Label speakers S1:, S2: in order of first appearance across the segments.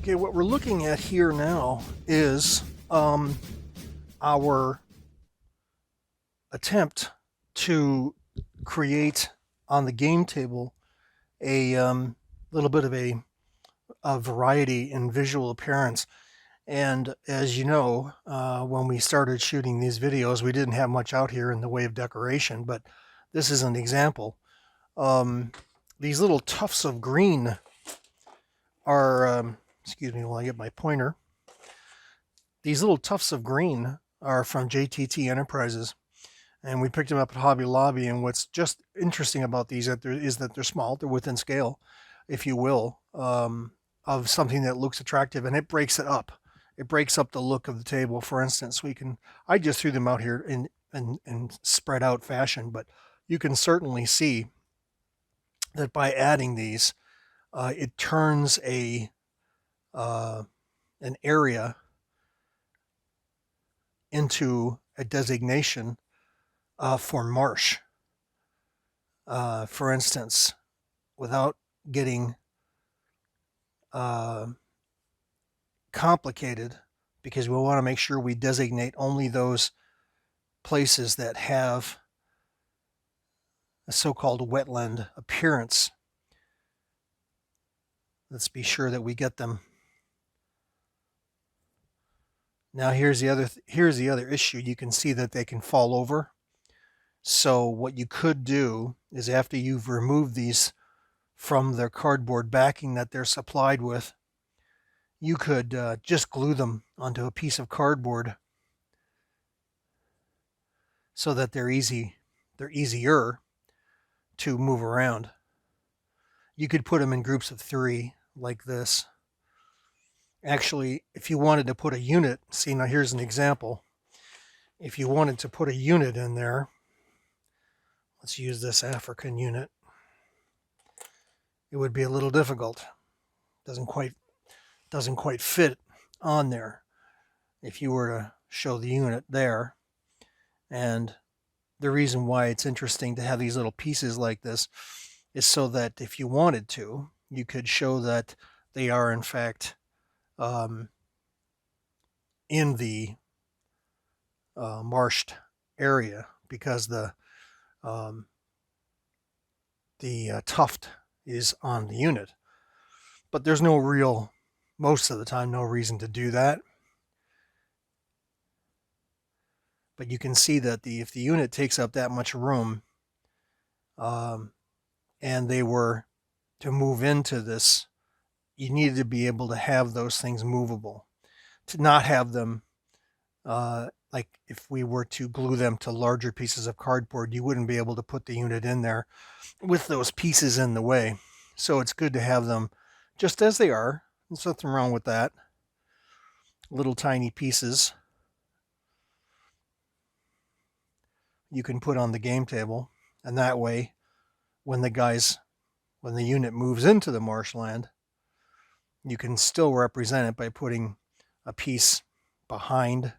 S1: Okay, what we're looking at here now is our attempt to create on the game table a little bit of a variety in visual appearance. And as you know, when we started shooting these videos, we didn't have much out here in the way of decoration, but this is an example. These little tufts of green are, excuse me while I get my pointer. These little tufts of green are from JTT Enterprises, and we picked them up at Hobby Lobby. And what's just interesting about these is that they're small, they're within scale, if you will, of something that looks attractive, and it breaks it up. It breaks up the look of the table. For instance, I just threw them out here in spread out fashion, but you can certainly see that by adding these, it turns an area into a designation for marsh. For instance, without getting complicated, because we want to make sure we designate only those places that have a so-called wetland appearance. Let's be sure that we get them. Now here's the other issue. You can see that they can fall over. So what you could do is, after you've removed these from their cardboard backing that they're supplied with, you could just glue them onto a piece of cardboard so that they're easier to move around. You could put them in groups of 3 like this. Actually, if you wanted to put a unit, see, now here's an example. If you wanted to put a unit in there, let's use this African unit. It would be a little difficult. Doesn't quite fit on there if you were to show the unit there. And the reason why it's interesting to have these little pieces like this is so that if you wanted to, you could show that they are in fact in the marshed area, because the tuft is on the unit. But there's most of the time, no reason to do that. But you can see that if the unit takes up that much room, and they were to move into this, you needed to be able to have those things movable. To not have them, like if we were to glue them to larger pieces of cardboard, you wouldn't be able to put the unit in there with those pieces in the way. So it's good to have them just as they are. There's nothing wrong with that. Little tiny pieces you can put on the game table, and that way when the unit moves into the marshland, you can still represent it by putting a piece behind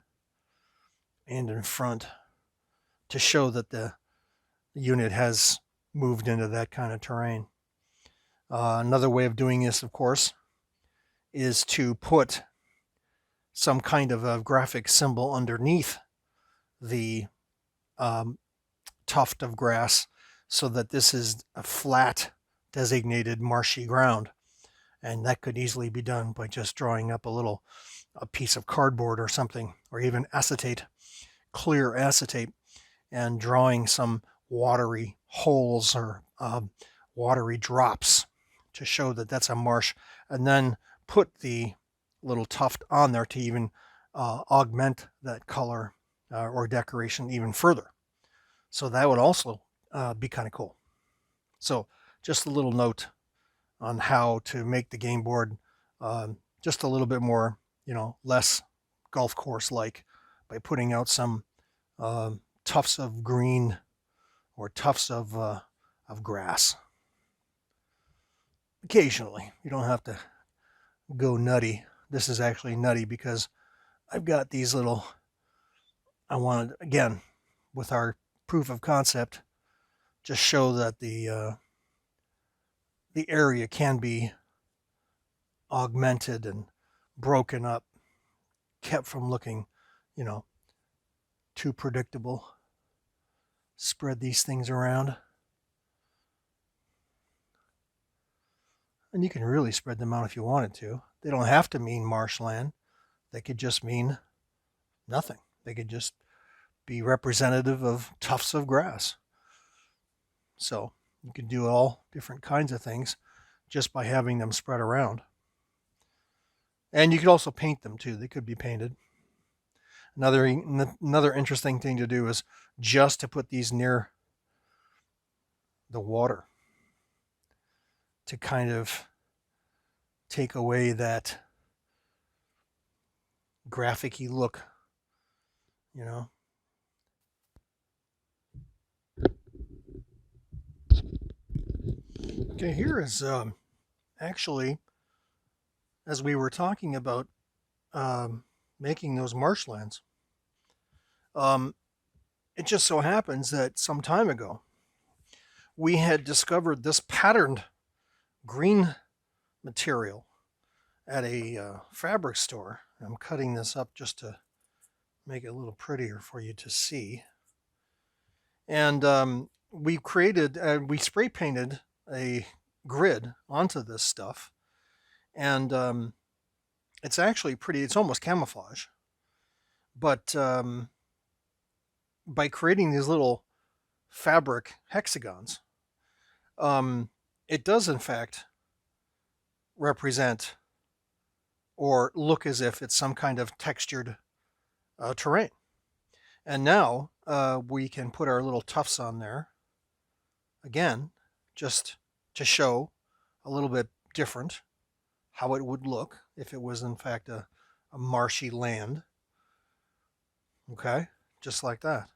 S1: and in front to show that the unit has moved into that kind of terrain. Another way of doing this, of course, is to put some kind of a graphic symbol underneath the tuft of grass, so that this is a flat, designated marshy ground. And that could easily be done by just drawing up a piece of cardboard or something, or even clear acetate, and drawing some watery holes or watery drops to show that that's a marsh, and then put the little tuft on there to even augment that color or decoration even further. So that would also be kind of cool. So just a little note on how to make the game board just a little bit more, less golf course like, by putting out some tufts of green or tufts of grass. Occasionally, you don't have to go nutty. This is actually nutty because I've got these I wanted, again, with our proof of concept, just show that the area can be augmented and broken up, kept from looking, too predictable. Spread these things around. And you can really spread them out if you wanted to. They don't have to mean marshland. They could just mean nothing. They could just be representative of tufts of grass. So you can do all different kinds of things just by having them spread around. And you could also paint them too. They could be painted. Another interesting thing to do is just to put these near the water to kind of take away that graphic-y look, Okay, here is actually, as we were talking about making those marshlands, it just so happens that some time ago we had discovered this patterned green material at a fabric store. I'm cutting this up just to make it a little prettier for you to see. And we spray painted a grid onto this stuff, and it's actually pretty. It's almost camouflage, but by creating these little fabric hexagons, it does in fact represent or look as if it's some kind of textured terrain. And now we can put our little tuffs on there again, just to show a little bit different how it would look if it was in fact a marshy land. Okay, just like that.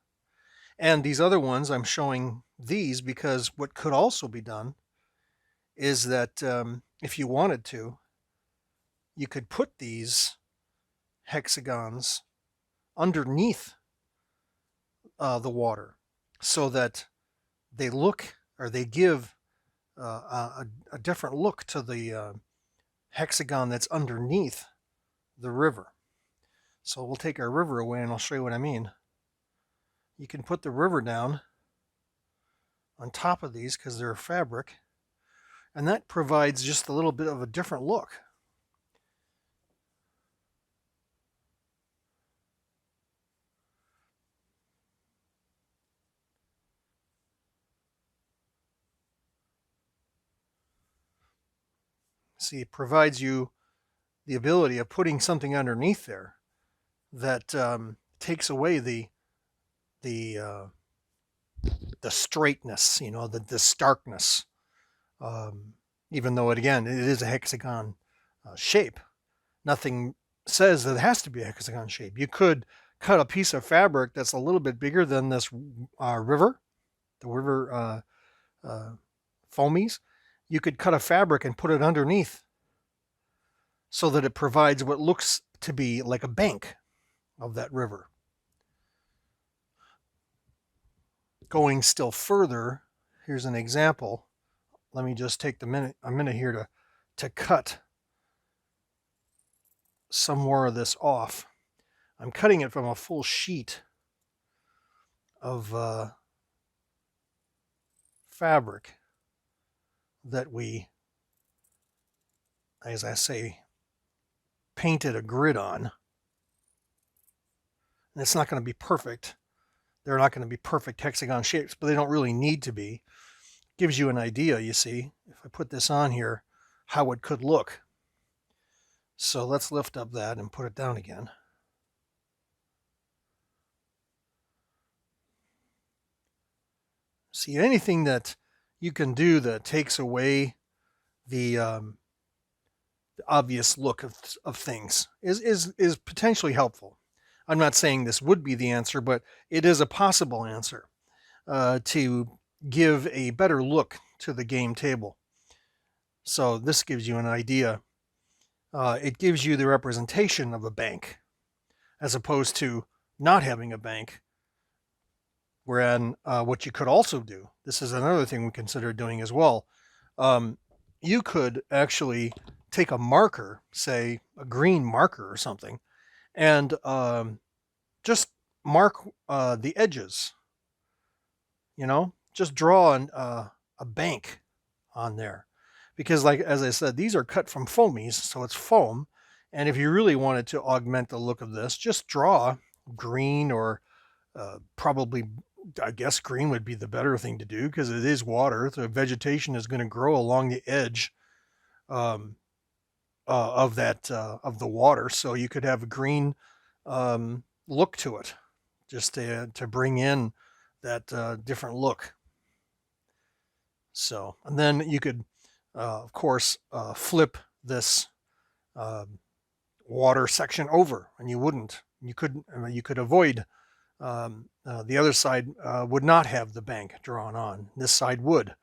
S1: And these other ones, I'm showing these because what could also be done is that if you wanted to, you could put these hexagons underneath the water so that they look, or they give a different look to the hexagon that's underneath the river. So we'll take our river away and I'll show you what I mean. You can put the river down on top of these because they're fabric, and that provides just a little bit of a different look. See, it provides you the ability of putting something underneath there that takes away the straightness, the starkness. Even though it is a hexagon shape, nothing says that it has to be a hexagon shape. You could cut a piece of fabric that's a little bit bigger than this river, the river foamies. You could cut a fabric and put it underneath so that it provides what looks to be like a bank of that river. Going still further, here's an example. Let me just take a minute here to cut some more of this off. I'm cutting it from a full sheet of fabric that we, as I say, painted a grid on. And it's not going to be perfect. They're not going to be perfect hexagon shapes, but they don't really need to be. Gives you an idea, you see, if I put this on here, how it could look. So let's lift up that and put it down again. See, anything that you can do that takes away the obvious look of things is potentially helpful. I'm not saying this would be the answer, but it is a possible answer to give a better look to the game table. So this gives you an idea. It gives you the representation of a bank as opposed to not having a bank. Whereas what you could also do, this is another thing we consider doing as well, you could actually take a marker, say a green marker or something, and just mark the edges. Just draw a bank on there, because, like as I said, these are cut from foamies, so it's foam. And if you really wanted to augment the look of this, just draw green, or probably, I guess green would be the better thing to do, because it is water. The vegetation is going to grow along the edge um, of the water, so you could have a green look to it, just to bring in that different look. So, and then you could, of course, flip this uh, water section over, and you could avoid, the other side would not have the bank drawn on. This side would.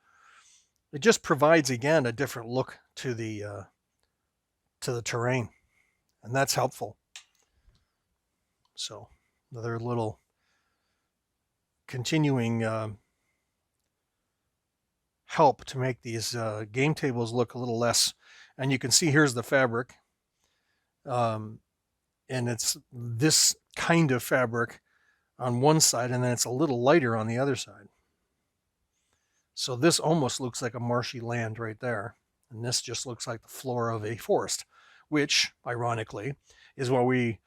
S1: It just provides, again, a different look to the terrain, and that's helpful. So, another little continuing help to make these game tables look a little less. And you can see here's the fabric, and it's this kind of fabric on one side, and then it's a little lighter on the other side. So this almost looks like a marshy land right there, and this just looks like the floor of a forest, which, ironically, is what we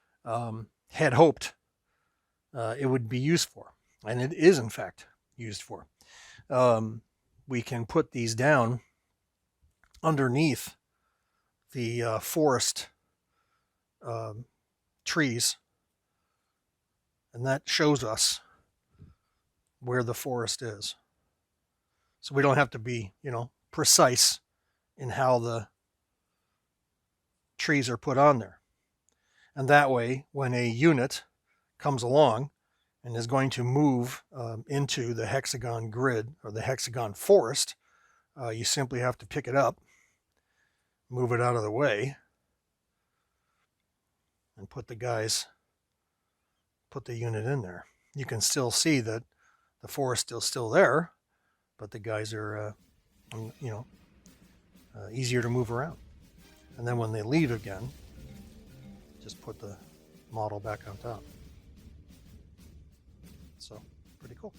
S1: had hoped it would be used for, and it is in fact used for. We can put these down underneath the forest trees, and that shows us where the forest is. So we don't have to be, precise in how the trees are put on there. And that way, when a unit comes along and is going to move into the hexagon grid or the hexagon forest, you simply have to pick it up, move it out of the way, and put the unit in there. You can still see that the forest is still there, but the guys are, easier to move around. And then when they leave again, just put the model back on top. So, pretty cool.